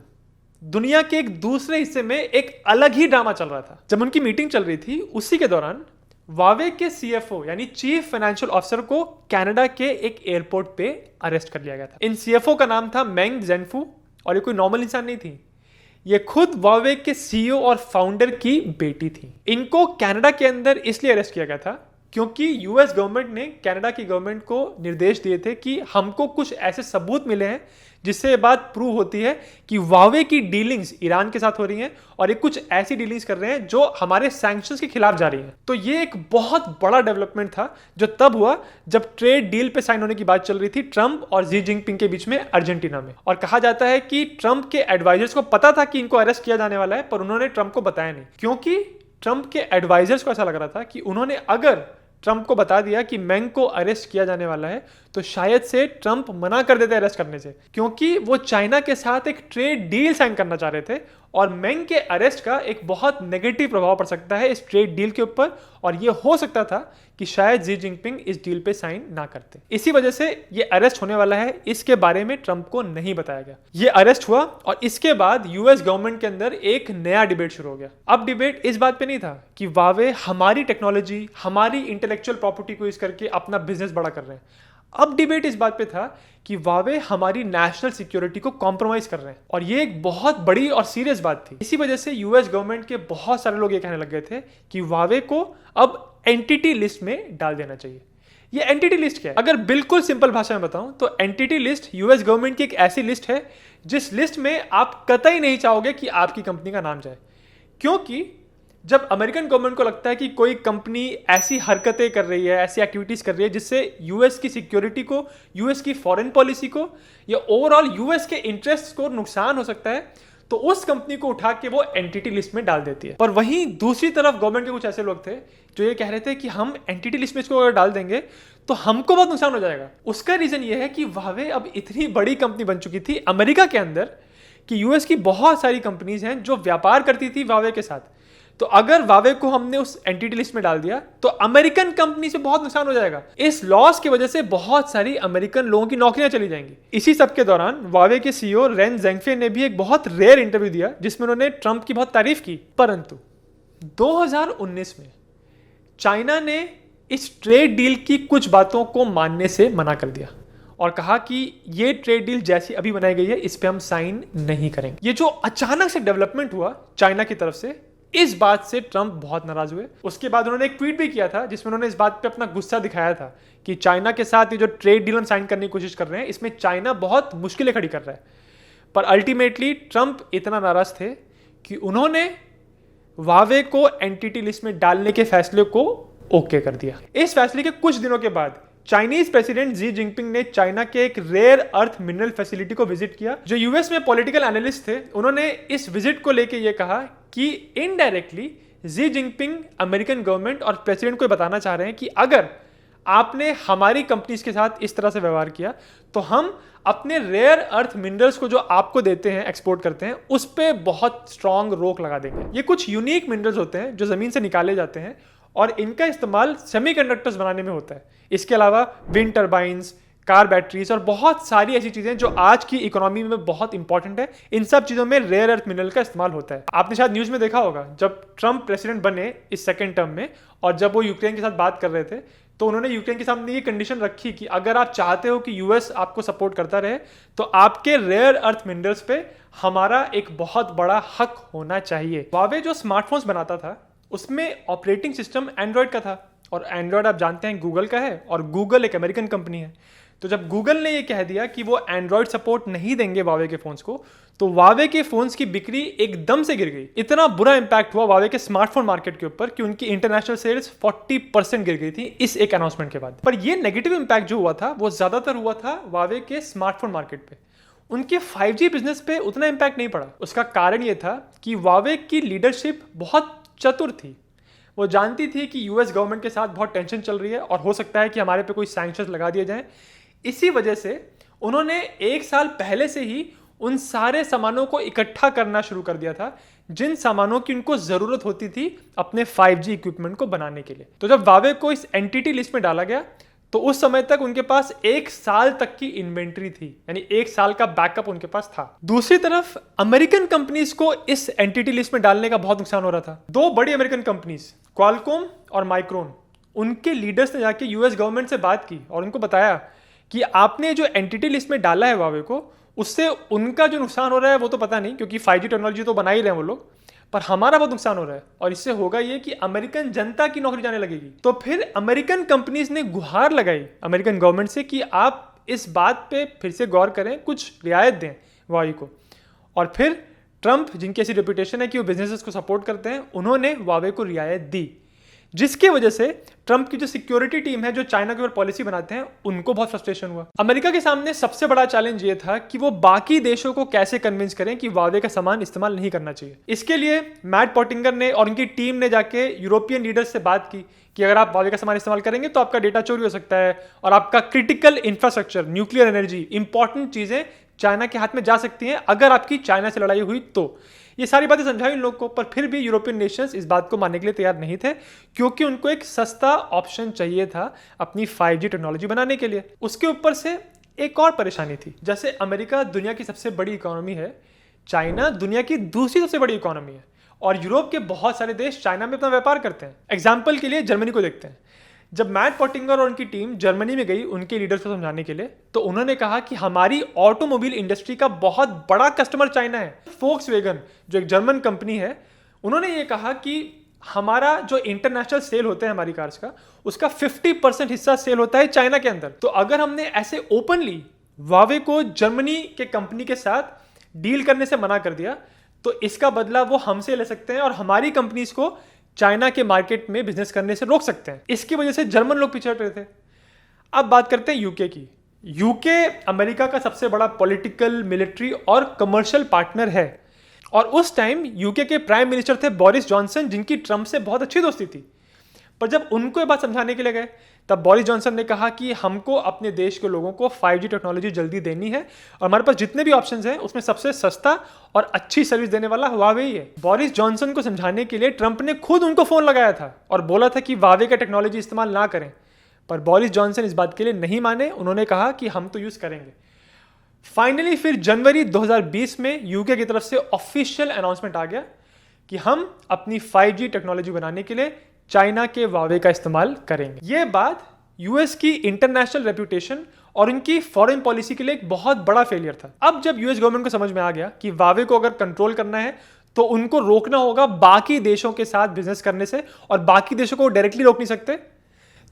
दुनिया के एक दूसरे हिस्से में एक अलग ही ड्रामा चल रहा था। जब उनकी मीटिंग चल रही थी उसी के दौरान वावे के CFO यानी चीफ फाइनेंशियल ऑफिसर को कनाडा के एक एयरपोर्ट पे अरेस्ट कर लिया गया था। इन CFO का नाम था मेंग ज़ेनफू, और ये कोई नॉर्मल इंसान नहीं थी, ये खुद वावे के CEO और फाउंडर की बेटी थी। इनको कनाडा के अंदर इसलिए अरेस्ट किया गया था क्योंकि यूएस गवर्नमेंट ने कनाडा की गवर्नमेंट को निर्देश दिए थे कि हमको कुछ ऐसे सबूत मिले हैं जिससे ये बात प्रूव होती है कि वावे की डीलिंग्स ईरान के साथ हो रही हैं और ये कुछ ऐसी डीलिंग्स कर रहे हैं जो हमारे सैंक्शंस के खिलाफ जा रही हैं। तो ये एक बहुत बड़ा डेवलपमेंट था जो तब हुआ जब ट्रेड डील पे साइन होने की बात चल रही थी ट्रंप और जी जिनपिंग के बीच में अर्जेंटीना में। और कहा जाता है कि ट्रंप के एडवाइजर्स को पता था कि इनको अरेस्ट किया जाने वाला है, पर उन्होंने ट्रंप को बताया नहीं, क्योंकि ट्रंप के एडवाइजर्स को ऐसा लग रहा था कि उन्होंने अगर ट्रंप को बता दिया कि मेंग को अरेस्ट किया जाने वाला है तो शायद से ट्रंप मना कर देते अरेस्ट करने से, क्योंकि वो चाइना के साथ एक ट्रेड डील साइन करना चाह रहे थे और मेंग के अरेस्ट का एक बहुत नेगेटिव प्रभाव पड़ सकता है इस ट्रेड डील के ऊपर, और ये हो सकता था कि शायद जी जिनपिंग इस डील पे साइन ना करते। इसी वजह से ये अरेस्ट होने वाला है, इसके बारे में ट्रंप को नहीं बताया गया। ये अरेस्ट हुआ और इसके बाद यूएस गवर्नमेंट के अंदर एक नया डिबेट शुरू हो गया। अब डिबेट इस बात पे नहीं था कि वावे हमारी टेक्नोलॉजी, हमारी इंटेलेक्चुअल प्रॉपर्टी को यूज करके अपना बिजनेस बड़ा कर रहे हैं। अब डिबेट इस बात पे था कि वावे हमारी नेशनल सिक्योरिटी को कॉम्प्रोमाइज कर रहे हैं, और ये एक बहुत बड़ी और सीरियस बात थी। इसी वजह से यूएस गवर्नमेंट के बहुत सारे लोग ये कहने लग गए थे कि वावे को अब एंटिटी लिस्ट में डाल देना चाहिए। ये एंटिटी लिस्ट क्या है? अगर बिल्कुल सिंपल भाषा में बताऊं तो एंटिटी लिस्ट यूएस गवर्नमेंट की एक ऐसी लिस्ट है जिस लिस्ट में आप कतई नहीं चाहोगे कि आपकी कंपनी का नाम जाए, क्योंकि जब अमेरिकन गवर्नमेंट को लगता है कि कोई कंपनी ऐसी हरकतें कर रही है, ऐसी एक्टिविटीज कर रही है जिससे यूएस की सिक्योरिटी को, यूएस की फॉरेन पॉलिसी को या ओवरऑल यूएस के इंटरेस्ट को नुकसान हो सकता है, तो उस कंपनी को उठा के वो एंटिटी लिस्ट में डाल देती है। पर वहीं दूसरी तरफ गवर्नमेंट के कुछ ऐसे लोग थे जो ये कह रहे थे कि हम एंटिटी लिस्ट में इसको अगर डाल देंगे तो हमको बहुत नुकसान हो जाएगा। उसका रीजन ये है कि वावे अब इतनी बड़ी कंपनी बन चुकी थी अमेरिका के अंदर कि यूएस की बहुत सारी कंपनीज हैं जो व्यापार करती थी वावे के साथ। तो अगर वावे को हमने उस एंटिटी लिस्ट में डाल दिया तो अमेरिकन कंपनी से बहुत नुकसान हो जाएगा। इस लॉस की वजह से बहुत सारी अमेरिकन लोगों की नौकरियां चली जाएंगी। इसी सब के दौरान वावे के CEO रेन ज़ेंगफे ने भी एक बहुत रेयर इंटरव्यू दिया जिसमें उन्होंने ट्रंप की बहुत तारीफ की। परंतु 2019 में चाइना ने इस ट्रेड डील की कुछ बातों को मानने से मना कर दिया और कहा कि ये ट्रेड डील जैसी अभी बनाई गई है इस पे हम साइन नहीं करेंगे। ये जो अचानक से डेवलपमेंट हुआ चाइना की तरफ से, इस बात से ट्रंप बहुत नाराज हुए। उसके बाद उन्होंने एक ट्वीट भी किया था जिसमें उन्होंने इस बात पे अपना गुस्सा दिखाया था कि चाइना के साथ ये जो ट्रेड डील हम साइन करने की कोशिश कर रहे हैं इसमें चाइना बहुत मुश्किलें खड़ी कर रहा है। पर अल्टीमेटली ट्रंप इतना नाराज थे कि उन्होंने वावे को एंटिटी लिस्ट में डालने के फैसले को ओके कर दिया। इस फैसले के कुछ दिनों के बाद चाइनीज प्रेसिडेंट जी जिनपिंग ने चाइना के एक रेयर अर्थ मिनरल फैसिलिटी को विजिट किया। जो यूएस में पॉलिटिकल एनालिस्ट थे उन्होंने इस विजिट को लेके ये कहा कि indirectly Xi Jinping American government और प्रेसिडेंट को बताना चाह रहे हैं कि अगर आपने हमारी कंपनीज के साथ इस तरह से व्यवहार किया तो हम अपने रेयर अर्थ मिनरल्स को जो आपको देते हैं, एक्सपोर्ट करते हैं, उस पर बहुत स्ट्रांग रोक लगा देंगे। ये कुछ यूनिक मिनरल्स होते हैं जो जमीन से निकाले जाते हैं और इनका इस्तेमाल सेमीकंडक्टर्स बनाने में होता है। इसके अलावा विंड टर्बाइंस, कार बैटरीज और बहुत सारी ऐसी चीजें जो आज की इकोनॉमी में बहुत इंपॉर्टेंट है, इन सब चीजों में रेयर अर्थ मिनरल का इस्तेमाल होता है। आपने शायद न्यूज में देखा होगा, जब ट्रंप प्रेसिडेंट बने इस सेकेंड टर्म में और जब वो यूक्रेन के साथ बात कर रहे थे, तो उन्होंने यूक्रेन के सामने ये कंडीशन रखी कि अगर आप चाहते हो कि यूएस आपको सपोर्ट करता रहे तो आपके रेयर अर्थ मिनरल्स पे हमारा एक बहुत बड़ा हक होना चाहिए। Huawei जो स्मार्टफोन्स बनाता था उसमें ऑपरेटिंग सिस्टम एंड्रॉयड का था, और एंड्रॉयड आप जानते हैं गूगल का है, और गूगल एक अमेरिकन कंपनी है। तो जब गूगल ने ये कह दिया कि वो एंड्रॉयड सपोर्ट नहीं देंगे Huawei के फोन्स को, तो Huawei के फोन्स की बिक्री एकदम से गिर गई। इतना बुरा इंपैक्ट हुआ Huawei के स्मार्टफोन मार्केट के ऊपर कि उनकी इंटरनेशनल सेल्स 40% गिर गई थी इस एक अनाउंसमेंट के बाद। पर ये नेगेटिव इंपैक्ट जो हुआ था वो ज्यादातर हुआ था Huawei के स्मार्टफोन मार्केट पे। उनके 5G बिजनेस पे उतना इंपैक्ट नहीं पड़ा। उसका कारण ये था कि Huawei की लीडरशिप बहुत चतुर थी। वो जानती थी कि यूएस गवर्नमेंट के साथ बहुत टेंशन चल रही है और हो सकता है कि हमारे पे कोई सैंक्शंस लगा दिए जाएं। इसी वजह से उन्होंने एक साल पहले से ही उन सारे सामानों को इकट्ठा करना शुरू कर दिया था जिन सामानों की उनको जरूरत होती थी अपने 5G इक्विपमेंट को बनाने के लिए। तो जब Huawei को इस एंटिटी लिस्ट में डाला गया तो उस समय तक उनके पास एक साल तक की इन्वेंट्री थी, यानी एक साल का बैकअप उनके पास था। दूसरी तरफ अमेरिकन कंपनीज को इस एंटिटी लिस्ट में डालने का बहुत नुकसान हो रहा था। दो बड़ी अमेरिकन कंपनीज क्वालकॉम और माइक्रोन, उनके लीडर्स ने जाके यूएस गवर्नमेंट से बात की और उनको बताया कि आपने जो एंटिटी लिस्ट में डाला है Huawei को, उससे उनका जो नुकसान हो रहा है वो तो पता नहीं, क्योंकि 5G टेक्नोलॉजी तो बना ही रहे हैं वो लोग, पर हमारा बहुत नुकसान हो रहा है और इससे होगा ये कि अमेरिकन जनता की नौकरी जाने लगेगी। तो फिर अमेरिकन कंपनीज ने गुहार लगाई अमेरिकन गवर्नमेंट से कि आप इस बात पे फिर से गौर करें, कुछ रियायत दें Huawei को। और फिर ट्रंप, जिनकी ऐसी रेपुटेशन है कि वो बिजनेसेस को सपोर्ट करते हैं, उन्होंने Huawei को रियायत दी, जिसकी वजह से ट्रंप की जो सिक्योरिटी टीम है जो चाइना के ऊपर पॉलिसी बनाते हैं उनको बहुत फ्रस्ट्रेशन हुआ। अमेरिका के सामने सबसे बड़ा चैलेंज ये था कि वो बाकी देशों को कैसे कन्विंस करें कि Huawei का सामान इस्तेमाल नहीं करना चाहिए। इसके लिए मैट पॉटिंगर ने और उनकी टीम ने जाके यूरोपियन लीडर्स से बात की कि अगर आप Huawei का सामान इस्तेमाल करेंगे तो आपका डेटा चोरी हो सकता है और आपका critical infrastructure, nuclear energy, important चीजें चाइना के हाथ में जा सकती हैं अगर आपकी चाइना से लड़ाई हुई तो। ये सारी बातें समझाई इन लोग को, पर फिर भी यूरोपियन नेशंस इस बात को मानने के लिए तैयार नहीं थे, क्योंकि उनको एक सस्ता ऑप्शन चाहिए था अपनी 5G टेक्नोलॉजी बनाने के लिए। उसके ऊपर से एक और परेशानी थी, जैसे अमेरिका दुनिया की सबसे बड़ी इकोनॉमी है, चाइना दुनिया की दूसरी सबसे बड़ी इकोनॉमी है, और यूरोप के बहुत सारे देश चाइना में अपना व्यापार करते हैं। एग्जाम्पल के लिए जर्मनी को देखते हैं। जब मैट पॉटिंगर और उनकी टीम जर्मनी में गई उनके लीडर्स को समझाने के लिए, तो उन्होंने कहा कि हमारी ऑटोमोबाइल इंडस्ट्री का बहुत बड़ा कस्टमर चाइना है। फोक्सवैगन जो एक जर्मन कंपनी है, उन्होंने ये कहा कि हमारा जो इंटरनेशनल सेल होता है हमारी कार्स का, उसका 50% हिस्सा सेल होता है चाइना के अंदर। तो अगर हमने ऐसे ओपनली Huawei को जर्मनी के कंपनी के साथ डील करने से मना कर दिया, तो इसका बदला वो हमसे ले सकते हैं और हमारी कंपनीज को चाइना के मार्केट में बिजनेस करने से रोक सकते हैं। इसकी वजह से जर्मन लोग पीछे हट रहे थे। अब बात करते हैं यूके की। यूके अमेरिका का सबसे बड़ा पॉलिटिकल, मिलिट्री और कमर्शियल पार्टनर है, और उस टाइम यूके के प्राइम मिनिस्टर थे बोरिस जॉनसन, जिनकी ट्रंप से बहुत अच्छी दोस्ती थी। पर जब उनको ये बात समझाने के लिए गए, तब बोरिस जॉनसन ने कहा कि हमको अपने देश के लोगों को 5G टेक्नोलॉजी जल्दी देनी है और हमारे पास जितने भी ऑप्शंस हैं उसमें सबसे सस्ता और अच्छी सर्विस देने वाला Huawei ही है। बोरिस जॉनसन को समझाने के लिए ट्रंप ने खुद उनको फोन लगाया था और बोला था कि Huawei का टेक्नोलॉजी इस्तेमाल ना करें, पर बोरिस जॉनसन इस बात के लिए नहीं माने। उन्होंने कहा कि हम तो यूज करेंगे। फाइनली फिर जनवरी 2020 में यूके की तरफ से ऑफिशियल अनाउंसमेंट आ गया कि हम अपनी 5G टेक्नोलॉजी बनाने के लिए चाइना के Huawei का इस्तेमाल करेंगे। यह बात यूएस की इंटरनेशनल रेपुटेशन और उनकी फॉरेन पॉलिसी के लिए एक बहुत बड़ा फेलियर था। अब जब यूएस गवर्नमेंट को समझ में आ गया कि Huawei को अगर कंट्रोल करना है तो उनको रोकना होगा बाकी देशों के साथ बिजनेस करने से, और बाकी देशों को डायरेक्टली रोक नहीं सकते,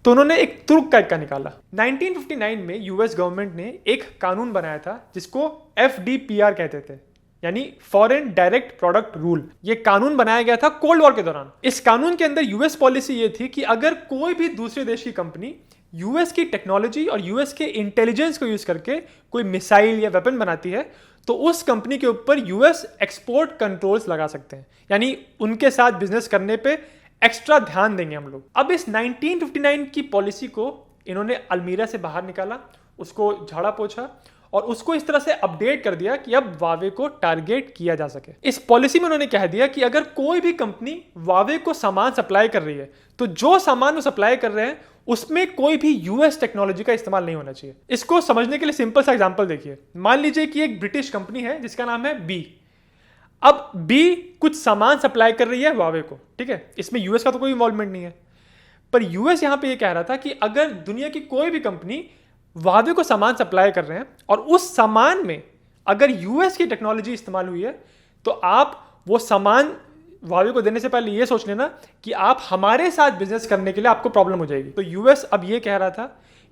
तो उन्होंने एक तुर्क का इक्का निकाला। 1959 में यूएस गवर्नमेंट ने एक कानून बनाया था जिसको FDPR कहते थे, यानी फॉरेन डायरेक्ट प्रोडक्ट रूल। ये कानून बनाया गया था कोल्ड वॉर के दौरान। इस कानून के अंदर यूएस पॉलिसी ये थी कि अगर कोई भी दूसरे देश की कंपनी यूएस की टेक्नोलॉजी और यूएस के इंटेलिजेंस को यूज करके कोई मिसाइल या वेपन बनाती है, तो उस कंपनी के ऊपर यूएस एक्सपोर्ट कंट्रोल्स लगा सकते हैं, यानी उनके साथ बिजनेस करने पे एक्स्ट्रा ध्यान देंगे हम लोग। अब इस 1959 की पॉलिसी को इन्होंने अलमीरा से बाहर निकाला, उसको झाड़ा पोछा और उसको इस तरह से अपडेट कर दिया कि अब वावे को टारगेट किया जा सके। इस पॉलिसी में उन्होंने कह दिया कि अगर कोई भी कंपनी वावे को सामान सप्लाई कर रही है तो जो सामान वो सप्लाई कर रहे हैं उसमें कोई भी यूएस टेक्नोलॉजी का इस्तेमाल नहीं होना चाहिए। इसको समझने के लिए सिंपल सा एग्जांपल देखिए। मान लीजिए कि एक ब्रिटिश कंपनी है जिसका नाम है बी। अब बी कुछ सामान सप्लाई कर रही है वावे को, ठीक है, इसमें यूएस का तो कोई इन्वॉल्वमेंट नहीं है, पर यूएस यहां पे ये कह रहा था कि अगर दुनिया की कोई भी कंपनी वावे को सामान सप्लाई कर रहे हैं और उस सामान में अगर यूएस की टेक्नोलॉजी इस्तेमाल हुई है तो आप वो सामान वावे को देने से पहले ये सोच लेना कि आप हमारे साथ बिजनेस करने के लिए आपको प्रॉब्लम हो जाएगी। तो यूएस अब ये कह रहा था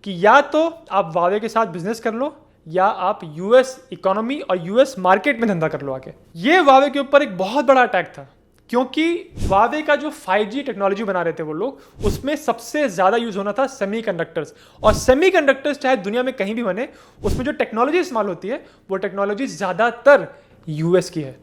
कि या तो आप वावे के साथ बिजनेस कर लो या आप यूएस इकोनॉमी और यूएस मार्केट में धंधा कर लो आके। ये वावे के ऊपर एक बहुत बड़ा अटैक था क्योंकि वावे का जो 5G टेक्नोलॉजी बना रहे थे वो लोग, उसमें सबसे ज्यादा यूज होना था सेमीकंडक्टर्स। और सेमीकंडक्टर्स चाहे दुनिया में कहीं भी बने, उसमें जो टेक्नोलॉजी इस्तेमाल होती है वो टेक्नोलॉजी ज्यादातर यूएस की है।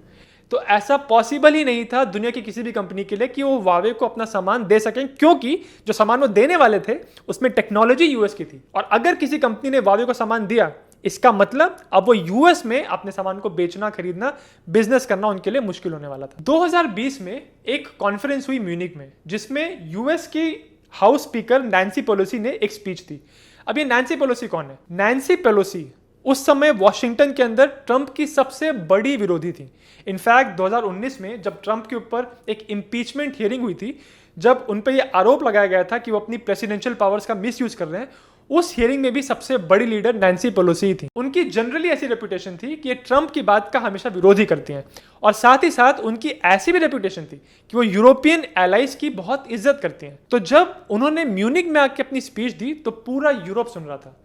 तो ऐसा पॉसिबल ही नहीं था दुनिया की किसी भी कंपनी के लिए कि वो वावे को अपना सामान दे सकें, क्योंकि जो सामान वो देने वाले थे उसमें टेक्नोलॉजी यूएस की थी। और अगर किसी कंपनी ने वावे को सामान दिया, इसका मतलब अब वो यूएस में अपने सामान को बेचना, खरीदना, बिजनेस करना उनके लिए मुश्किल होने वाला था। 2020 में एक कॉन्फ्रेंस हुई म्यूनिक में जिसमें यूएस की हाउस स्पीकर नैन्सी पेलोसी ने एक स्पीच दी। अब ये नैन्सी पेलोसी कौन है? नैन्सी पेलोसी उस समय वॉशिंगटन के अंदर ट्रंप की सबसे बड़ी विरोधी थी। इनफैक्ट 2019 में जब ट्रंप के ऊपर एक इम्पीचमेंट हियरिंग हुई थी, जब उन पर यह आरोप लगाया गया था कि वो अपनी प्रेसिडेंशियल पावर्स का मिसयूज कर रहे हैं, उस हियरिंग में भी सबसे बड़ी लीडर नैन्सी पेलोसी थी। उनकी जनरली ऐसी रेपुटेशन थी कि ये ट्रंप की बात का हमेशा विरोधी करती हैं, और साथ ही साथ उनकी ऐसी भी रेपुटेशन थी कि वो यूरोपियन एलाइज की बहुत इज्जत करती हैं। तो जब उन्होंने म्यूनिक में आके अपनी स्पीच दी तो पूरा यूरोप सुन रहा था।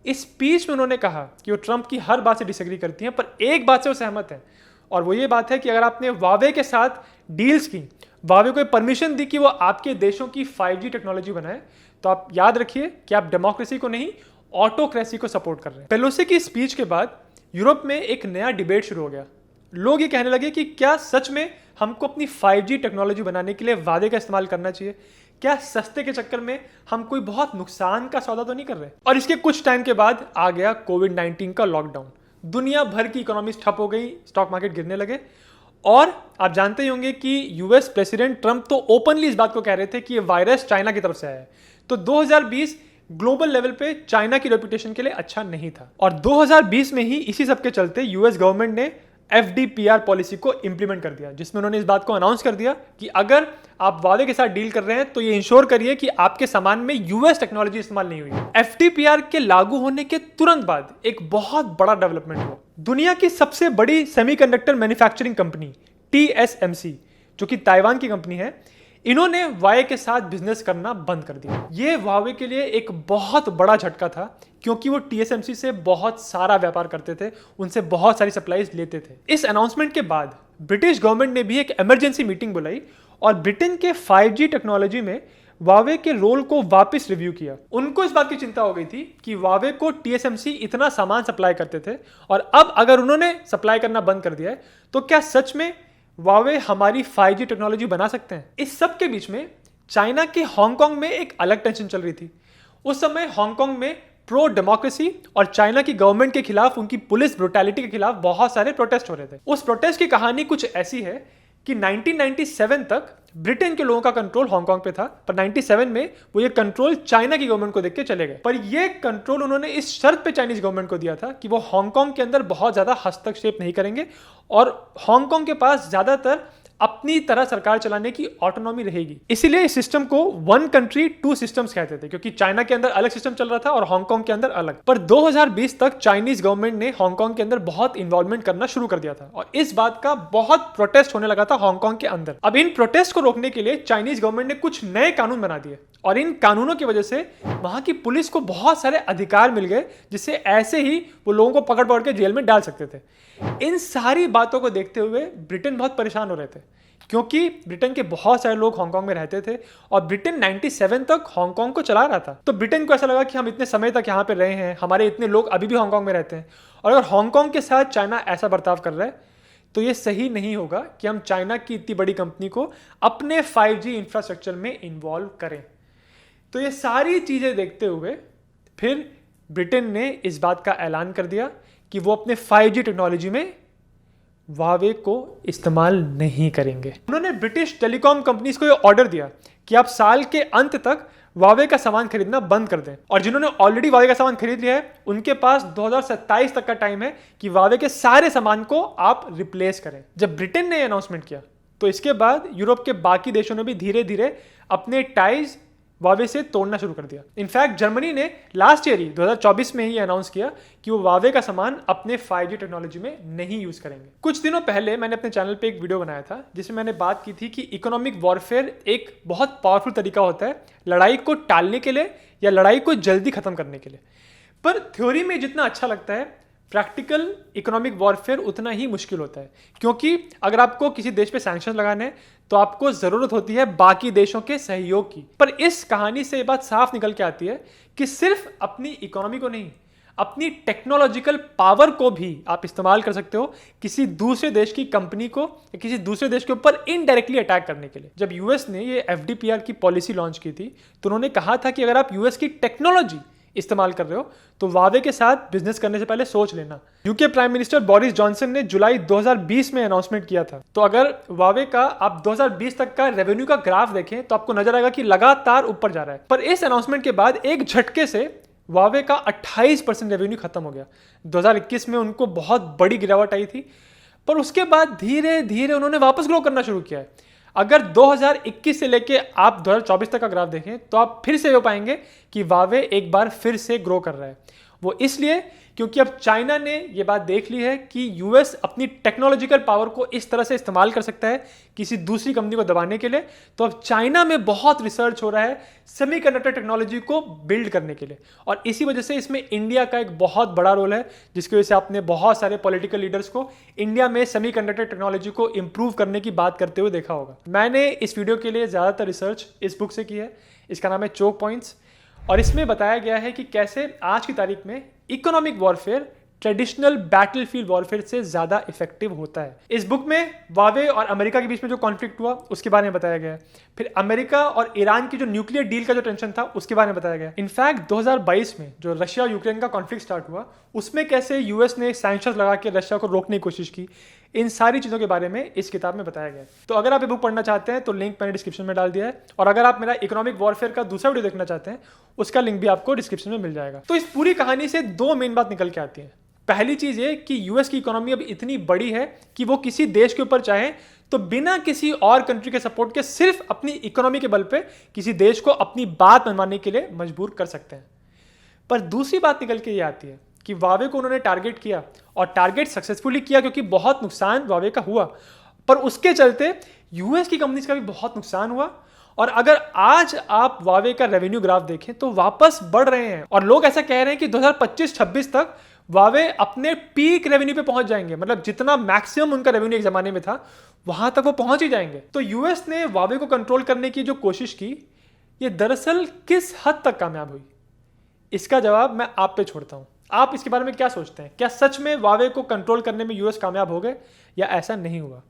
इस स्पीच में उन्होंने कहा कि वो ट्रंप की हर बात से डिसएग्री करती हैं, पर एक बात से वो सहमत है, और वो ये बात है कि अगर आपने वावे के साथ डील्स की, वावे को परमिशन दी कि वो आपके देशों की 5G टेक्नोलॉजी बनाए, तो आप याद रखिए कि आप डेमोक्रेसी को नहीं, ऑटोक्रेसी को सपोर्ट कर रहे हैं। पेलोसी की स्पीच के बाद यूरोप में एक नया डिबेट शुरू हो गया। लोग ये कहने लगे कि क्या सच में हमको अपनी 5G टेक्नोलॉजी बनाने के लिए वावे का इस्तेमाल करना चाहिए? क्या सस्ते के चक्कर में हम कोई बहुत नुकसान का सौदा तो नहीं कर रहे? और इसके कुछ टाइम के बाद आ गया कोविड-19 का लॉकडाउन। दुनिया भर की इकोनॉमीज ठप हो गई, स्टॉक मार्केट गिरने लगे, और आप जानते ही होंगे कि यूएस प्रेसिडेंट ट्रंप तो ओपनली इस बात को कह रहे थे कि ये वायरस चाइना की तरफ से आया है। तो 2020 ग्लोबल लेवल पे चाइना की रेपुटेशन के लिए अच्छा नहीं था, और 2020 में ही इसी सब के चलते यूएस गवर्नमेंट ने FDPR पॉलिसी को इंप्लीमेंट कर दिया, जिसमें उन्होंने इस बात को अनाउंस कर दिया कि अगर आप वावे के साथ डील कर रहे हैं तो ये इंश्योर करिए कि आपके सामान में यूएस टेक्नोलॉजी इस्तेमाल नहीं हुई। FDPR के लागू होने के तुरंत बाद एक बहुत बड़ा डेवलपमेंट हुआ। दुनिया की सबसे बड़ी सेमीकंडक्टर मैन्युफैक्चरिंग कंपनी TSMC, जो कि ताइवान की कंपनी है, इन्होंने वावे के साथ बिजनेस करना बंद कर दिया। ये वावे के लिए एक बहुत बड़ा झटका था, क्योंकि वो TSMC से बहुत सारा व्यापार करते थे, उनसे बहुत सारी सप्लाईज लेते थे। इस अनाउंसमेंट के बाद ब्रिटिश गवर्नमेंट ने भी एक इमरजेंसी मीटिंग बुलाई और ब्रिटेन के 5G टेक्नोलॉजी में वावे के रोल को वापस रिव्यू किया। उनको इस बात की चिंता हो गई थी कि वावे को TSMC इतना सामान सप्लाई करते थे, और अब अगर उन्होंने सप्लाई करना बंद कर दिया है तो क्या सच में वावे हमारी 5G टेक्नोलॉजी बना सकते हैं? इस सब के बीच में चाइना के हांगकांग में एक अलग टेंशन चल रही थी। उस समय हांगकांग में प्रो डेमोक्रेसी और चाइना की गवर्नमेंट के खिलाफ, उनकी पुलिस ब्रुटैलिटी के खिलाफ बहुत सारे प्रोटेस्ट हो रहे थे। उस प्रोटेस्ट की कहानी कुछ ऐसी है कि 1997 तक ब्रिटेन के लोगों का कंट्रोल हांगकांग पे था, पर 97 में वो ये कंट्रोल चाइना की गवर्नमेंट को देख के चले गए। पर ये कंट्रोल उन्होंने इस शर्त पे चाइनीज गवर्नमेंट को दिया था कि वो हांगकांग के अंदर बहुत ज्यादा हस्तक्षेप नहीं करेंगे, और हांगकांग के पास ज्यादातर अपनी तरह सरकार चलाने की ऑटोनॉमी रहेगी। इसीलिए इस सिस्टम को 1 कंट्री 2 सिस्टम्स कहते थे, क्योंकि चाइना के अंदर अलग सिस्टम चल रहा था और हांगकांग के अंदर अलग। पर 2020 तक चाइनीज गवर्नमेंट ने हांगकांग के अंदर बहुत इन्वॉल्वमेंट करना शुरू कर दिया था, और इस बात का बहुत प्रोटेस्ट होने लगा था हांगकांग के अंदर। अब इन प्रोटेस्ट को रोकने के लिए चाइनीज गवर्नमेंट ने कुछ नए कानून बना दिए, और इन कानूनों की वजह से वहां की पुलिस को बहुत सारे अधिकार मिल गए, जिससे ऐसे ही वो लोगों को पकड़ पकड़ के जेल में डाल सकते थे। इन सारी बातों को देखते हुए ब्रिटेन बहुत परेशान हो रहे थे, क्योंकि ब्रिटेन के बहुत सारे लोग हांगकांग में रहते थे, और ब्रिटेन 97 तक हांगकांग को चला रहा था। तो ब्रिटेन को ऐसा लगा कि हम इतने समय तक यहाँ पे रहे हैं, हमारे इतने लोग अभी भी हांगकांग में रहते हैं, और अगर हांगकांग के साथ चाइना ऐसा बर्ताव कर रहा है तो ये सही नहीं होगा कि हम चाइना की इतनी बड़ी कंपनी को अपने 5G इंफ्रास्ट्रक्चर में इन्वॉल्व करें। तो ये सारी चीज़ें देखते हुए फिर ब्रिटेन ने इस बात का ऐलान कर दिया कि वो अपने 5G टेक्नोलॉजी में वावे को इस्तेमाल नहीं करेंगे। उन्होंने ब्रिटिश टेलीकॉम कंपनीज को ये ऑर्डर दिया कि आप साल के अंत तक वावे का सामान खरीदना बंद कर दें, और जिन्होंने ऑलरेडी वावे का सामान खरीद लिया है उनके पास 2027 तक का टाइम है कि वावे के सारे सामान को आप रिप्लेस करें। जब ब्रिटेन ने अनाउंसमेंट किया तो इसके बाद यूरोप के बाकी देशों ने भी धीरे धीरे अपने टाइज वावे से तोड़ना शुरू कर दिया। इनफैक्ट जर्मनी ने लास्ट ईयर ही 2024 में ही अनाउंस किया कि वो वावे का सामान अपने 5G टेक्नोलॉजी में नहीं यूज करेंगे। कुछ दिनों पहले मैंने अपने चैनल पे एक वीडियो बनाया था जिसमें मैंने बात की थी कि इकोनॉमिक वॉरफेयर एक बहुत पावरफुल तरीका होता है लड़ाई को टालने के लिए या लड़ाई को जल्दी खत्म करने के लिए। पर थ्योरी में जितना अच्छा लगता है, प्रैक्टिकल इकोनॉमिक वॉरफेयर उतना ही मुश्किल होता है, क्योंकि अगर आपको किसी देश पे सैंक्शन लगाने हैं तो आपको जरूरत होती है बाकी देशों के सहयोग की। पर इस कहानी से ये बात साफ निकल के आती है कि सिर्फ अपनी इकोनॉमी को नहीं, अपनी टेक्नोलॉजिकल पावर को भी आप इस्तेमाल कर सकते हो किसी दूसरे देश की कंपनी को या किसी दूसरे देश के ऊपर इनडायरेक्टली अटैक करने के लिए। जब यूएस ने ये FDPR की पॉलिसी लॉन्च की थी तो उन्होंने कहा था कि अगर आप यूएस की टेक्नोलॉजी इस्तेमाल कर रहे हो तो वावे के साथ बिजनेस करने से पहले सोच लेना। UK prime minister Boris Johnson ने जुलाई 2020 में अनाउंसमेंट किया था। तो अगर वावे का आप 2020 तक का रेवेन्यू का ग्राफ देखें तो आपको नजर आएगा कि लगातार ऊपर जा रहा है। पर इस अनाउंसमेंट के बाद एक झटके से वावे का 28% रेवेन्यू खत्म हो गया। 2021 में उनको बहुत बड़ी गिरावट आई थी, पर उसके बाद धीरे धीरे उन्होंने वापस ग्रो करना शुरू किया है। अगर 2021 से लेके आप 2024 तक का ग्राफ देखें तो आप फिर से हो पाएंगे कि वावे एक बार फिर से ग्रो कर रहा है। वो इसलिए क्योंकि अब चाइना ने ये बात देख ली है कि यूएस अपनी टेक्नोलॉजिकल पावर को इस तरह से इस्तेमाल कर सकता है किसी दूसरी कंपनी को दबाने के लिए। तो अब चाइना में बहुत रिसर्च हो रहा है सेमीकंडक्टर टेक्नोलॉजी को बिल्ड करने के लिए, और इसी वजह से इसमें इंडिया का एक बहुत बड़ा रोल है, जिसकी वजह से आपने बहुत सारे पॉलिटिकल लीडर्स को इंडिया में सेमीकंडक्टर टेक्नोलॉजी को इंप्रूव करने की बात करते हुए देखा होगा। मैंने इस वीडियो के लिए ज़्यादातर रिसर्च इस बुक से की है, इसका नाम है चोक पॉइंट्स, और इसमें बताया गया है कि कैसे आज की तारीख में economic warfare traditional battlefield warfare से ज्यादा इफेक्टिव होता है। इस बुक में वावे और अमेरिका के बीच में जो कॉन्फ्लिक्ट हुआ उसके बारे में बताया गया है, फिर अमेरिका और ईरान की जो न्यूक्लियर डील का जो टेंशन था उसके बारे में बताया गया है। इनफैक्ट 2022 में जो रशिया यूक्रेन का कॉन्फ्लिक्ट स्टार्ट हुआ उसमें कैसे यूएस ने सैंक्शंस लगा के रशिया को रोकने की कोशिश की, इन सारी चीज़ों के बारे में इस किताब में बताया गया है। तो अगर आप ये बुक पढ़ना चाहते हैं तो लिंक मैंने डिस्क्रिप्शन में डाल दिया है, और अगर आप मेरा इकोनॉमिक वॉरफेयर का दूसरा वीडियो देखना चाहते हैं उसका लिंक भी आपको डिस्क्रिप्शन में मिल जाएगा। तो इस पूरी कहानी से दो मेन बात निकल के आती है। पहली चीज़ ये कि यूएस की इकोनॉमी अब इतनी बड़ी है कि वो किसी देश के ऊपर चाहे तो बिना किसी और कंट्री के सपोर्ट के सिर्फ अपनी इकोनॉमी के बल पे किसी देश को अपनी बात मनवाने के लिए मजबूर कर सकते हैं। पर दूसरी बात निकल के ये आती है कि वावे को उन्होंने टारगेट किया, और टारगेट सक्सेसफुली किया क्योंकि बहुत नुकसान वावे का हुआ, पर उसके चलते यूएस की कंपनीज का भी बहुत नुकसान हुआ। और अगर आज आप वावे का रेवेन्यू ग्राफ देखें तो वापस बढ़ रहे हैं, और लोग ऐसा कह रहे हैं कि 2025-26 तक वावे अपने पीक रेवेन्यू पे पहुंच जाएंगे, मतलब जितना मैक्सिमम उनका रेवेन्यू एक जमाने में था वहां तक वो पहुंच ही जाएंगे। तो यूएस ने वावे को कंट्रोल करने की जो कोशिश की, ये दरअसल किस हद तक कामयाब हुई, इसका जवाब मैं आप पे छोड़ता हूं। आप इसके बारे में क्या सोचते हैं? क्या सच में वावे को कंट्रोल करने में यूएस कामयाब हो गए या ऐसा नहीं हुआ?